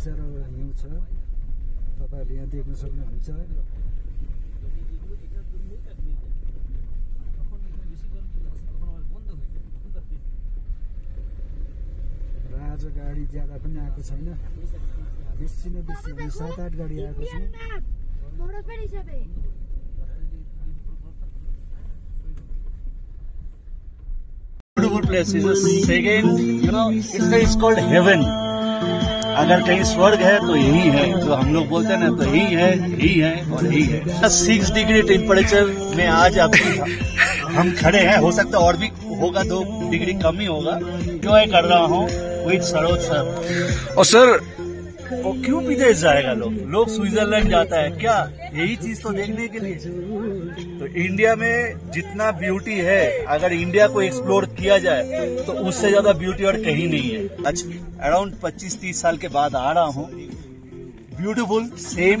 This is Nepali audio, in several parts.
साह्रो हिउँ छ तपाईहरुले यहाँ देख्न सक्नुहुन्छ र आज गाडी ज्यादा पनि आएको छैन बेसी न बेसी 7-8 गाडी आएको छ Beautiful place is a second, it's called heaven. अगर कहीं स्वर्ग है तो यही है, जो हम लोग बोलते हैं ना, तो यही है और यही है। 6 डिग्री टेम्परेचर में आज अभी हम खड़े हैं, हो सकता है और भी होगा, 2 डिग्री कम ही होगा। एंजॉय कर रहा हूँ विद सरोज सर। और सर वो क्यों विदेश जाएगा लोग स्विट्जरलैंड जाता है क्या, यही चीज तो देखने के लिए। तो इंडिया में जितना ब्यूटी है, अगर इंडिया को एक्सप्लोर किया जाए तो उससे ज्यादा ब्यूटी और कहीं नहीं है। अच्छा अराउंड 25-30 साल के बाद आ रहा हूँ, ब्यूटीफुल सेम,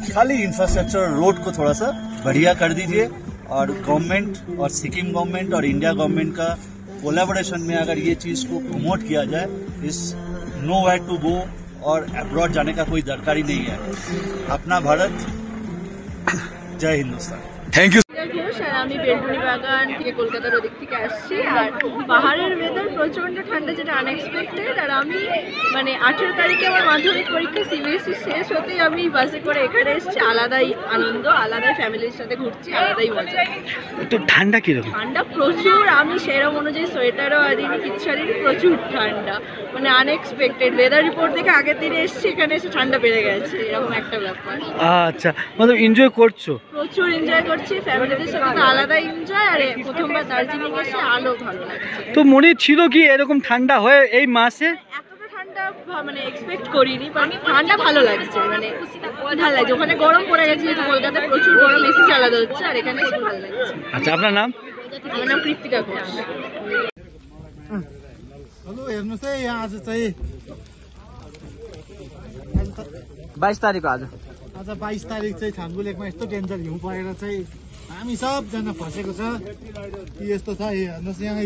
खाली इंफ्रास्ट्रक्चर रोड को थोड़ा सा बढ़िया कर दीजिए, और गवर्नमेंट और सिक्किम गवर्नमेंट और इंडिया गवर्नमेंट का कोलैबोरेशन में अगर ये चीज को प्रमोट किया जाए, इस नो वेयर टू गो और अब्रॉड जाने का कोई दरकार ही नहीं है। अपना भारत, जय हिंदुस्तान। Thank you. আমি বেলটুনি বাগান থেকে কলকাতার ওদিক থেকে আসছি, আর পাহাড়ের ওয়েদার প্রচণ্ড ঠান্ডা, যেটা আনএক্সপেক্টেড। আর আমি মানে 18 তারিখে আমার মাধ্যমিক পরীক্ষা সিবিএসসি শেষ হতেই আমি বাসে করে এখানে এসেছি। আলাদাই আনন্দ, আলাদাই ফ্যামিলির সাথে ঘুরছি, আলাদাই মজা। তো ঠান্ডা কিরকম? ঠান্ডা প্রচুর, আমি সেরকম অনুযায়ী সোয়েটারও আনিনি, কিচ্ছু আনিনি, প্রচুর ঠান্ডা, মানে আনএক্সপেক্টেড। ওয়েদার রিপোর্ট দেখে আগের দিনে এসেছি, এখানে এসে ঠান্ডা বেড়ে গেছে, এরকম একটা ব্যাপার। আচ্ছা, মানে এনজয় করছো? প্রচুর এনজয় করছি, ফ্যামিলিদের সাথে তো আলাদা এনজয়। আর প্রথমবার দার্জিলিং এসে আলো ভালো লাগছে। তো মনে ছিল কি এরকম ঠান্ডা হয় এই মাসে? এতটা ঠান্ডা মানে এক্সপেক্ট করিনি, বাট ঠান্ডা ভালো লাগছে, মানে ভালো লাগছে। ওখানে গরম পড়ে গেছে, যেহেতু কলকাতায় প্রচুর গরম, এসি চালাতে হচ্ছে, আর এখানে এসে ভালো লাগছে। আচ্ছা, আপনার নাম? আমার নাম কৃত্তিকা ঘোষ। हेलो हेर्नुस् है, यहाँ आज चाहिँ 22 तारिख आज 22 तारिक चाहिँ छाङ्गु लेकमा यस्तो डेन्जर हिउँ परेर चाहिँ हामी सबजना फसेको छ। यस्तो छ, हेर्नुहोस् यहाँ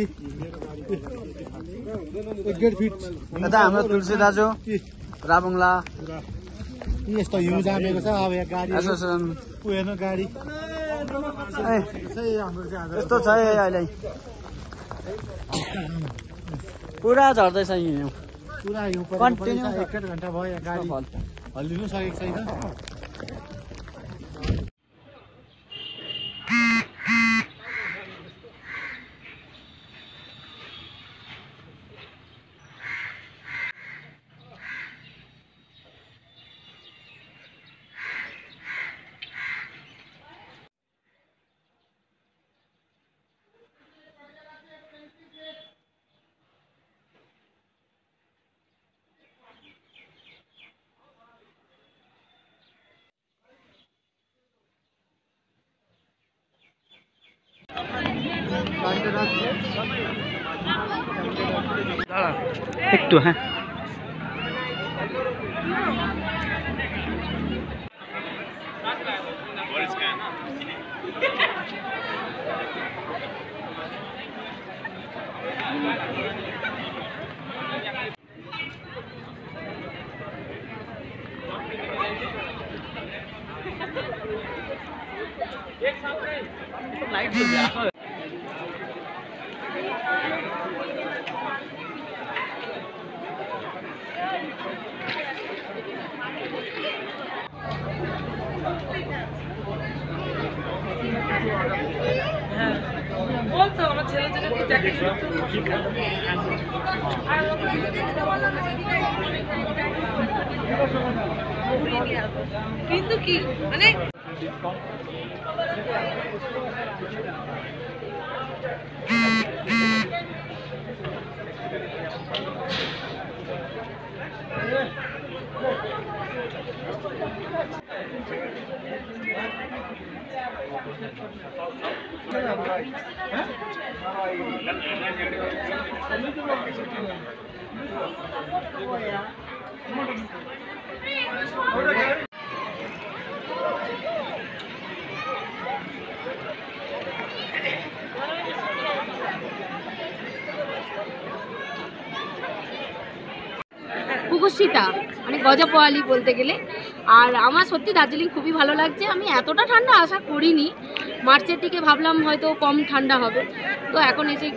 1.5 फिट यता हाम्रो तुलसी दाजु राबुङला यस्तो हिउँ जामेको छ। अब यहाँ गाडी हेर्नु, गाडी यस्तो छ अहिले, पुरा झर्दैछ हिउँ, पुरा हिउँ कन्टिन्यू 1.5 घन्टा भयो, यहाँ गाडी हल्लिनु सकेको छैन। একটু হ্যাঁ কিন্তু কি মানে অর্ষিতা, মানে গজপোয়ালি বলতে গেলে। আর আমার সত্যি দার্জিলিং খুবই ভালো লাগছে। আমি এতটা ঠান্ডা আশা করিনি, মার্চের দিকে ভাবলাম হয়তো কম ঠান্ডা হবে, তো এখন এসে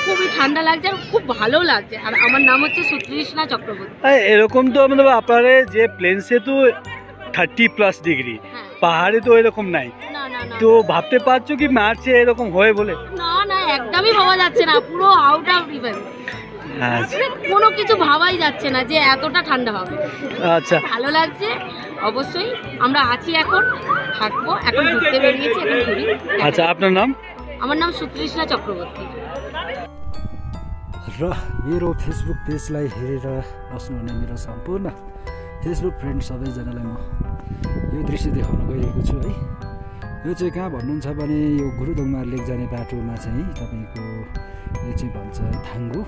খুবই ঠান্ডা লাগছে আর খুব ভালো লাগছে। আর আমার নাম হচ্ছে সুতৃষ্ণা চক্রবর্তী। এরকম তো মানে আপনার যে প্লেনসে তো 30+ ডিগ্রি, পাহাড়ে তো এরকম নাই, না না না, তো ভাবতে পারছো কি মার্চে এরকম হয় বলে? না না, একদমই ভাবা যাচ্ছে না, পুরো আউট অফ ইভেন্ট। কোনো কিছু ভাবাই যাচ্ছে না যে এতটা ঠান্ডা হবে। আচ্ছা, ভালো লাগছে অবশ্যই। আমরা আছি, এখন থাকবো, এখন ঘুরতে বেরিয়েছি, এখন ঘুরি। আচ্ছা, আপনার নাম? আমার নাম সুতৃষ্ণা চক্রবর্তী। र मेरो फेसबुक पेजलाई हेरेर बस्नुहुने मेरो सम्पूर्ण फेसबुक फ्रेन्ड सबैजनालाई म यो दृश्य देखाउन गइरहेको छु है। यो चाहिँ कहाँ भन्नुहुन्छ भने यो गुरुदोङमार लेक जाने बाटोमा चाहिँ तपाईँको यो चाहिँ भन्छ थाङ्गु।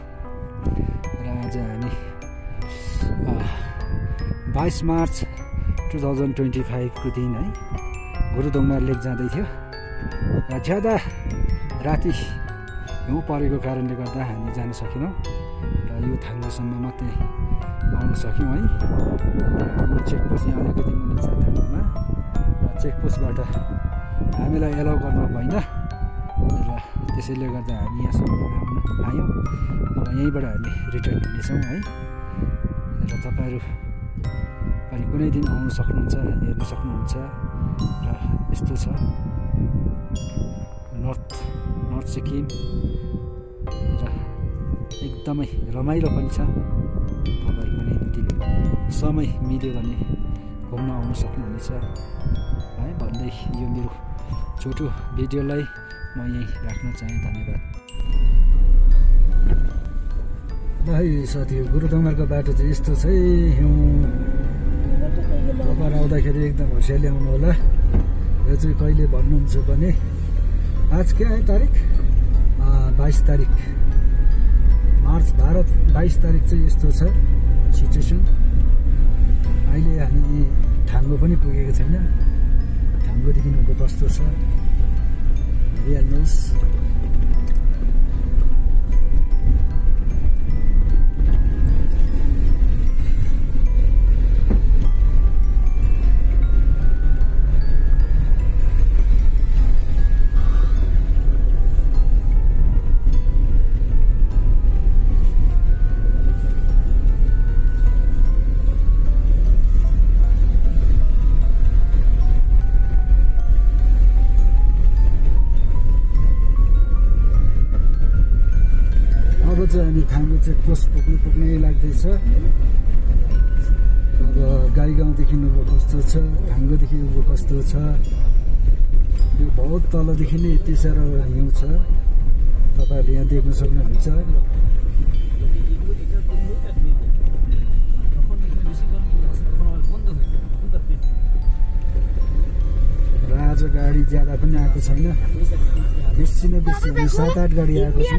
र आज हामी 22 मार्च 2025 को दिन है गुरुदोङमार लेक जाँदै थियो र ज्यादा राति हिउँ परेको कारणले गर्दा हामी जान सकेनौँ र यो थाङ्गुसम्म मात्रै आउन सक्यौँ है। हाम्रो चेकपोस्ट यहाँ अलिकति मुनि छ थाङ्गुमा, र चेकपोस्टबाट हामीलाई एलाउ गर्नु भएन र त्यसैले गर्दा हामी यहाँसम्म आयौँ। अब यहीँबाट हामी रिटर्न हुनेछौँ है। र तपाईँहरू पनि कुनै दिन आउनु सक्नुहुन्छ, हेर्नु सक्नुहुन्छ। र यस्तो छ नर्थ सिक्किम, र एकदमै रमाइलो पनि छ। तपाईँहरू कुनै दिन समय मिल्यो भने घुम्न आउनु सक्नुहुनेछ है भन्दै यो मेरो छोटो भिडियोलाई म यहीँ राख्न चाहेँ। धन्यवाद। ल है साथीहरू, गुरुदोङमारको बाटो चाहिँ यस्तो छ है। हिउँ तपाईँ आउँदाखेरि एकदम होसियारले आउनु होला। यो चाहिँ कहिले भन्नुहुन्छ भने आज के है तारिक 22 तारिक मार्च 22 तारिक चाहिँ यस्तो छ सिचुएसन। अहिले हामी थाङ्गु पनि पुगेको छैन। थाङ्गुदेखि उँभो कस्तो छ हेरिहाल्नुहोस्। अनि थाङ्गु चेकपोस्ट पुग्नै लाग्दैछ। अब गाईगाउँदेखि उँभो कस्तो छ, थाङ्गुदेखि उँभो कस्तो छ, यो बहुत तलदेखि नै यति साह्रो हिउँ छ, तपाईँहरूले यहाँ देख्न सक्नुहुन्छ। र आज गाडी ज्यादा पनि आएको छैन, बेसी न बेसी 7-8 गाडी आएको छ।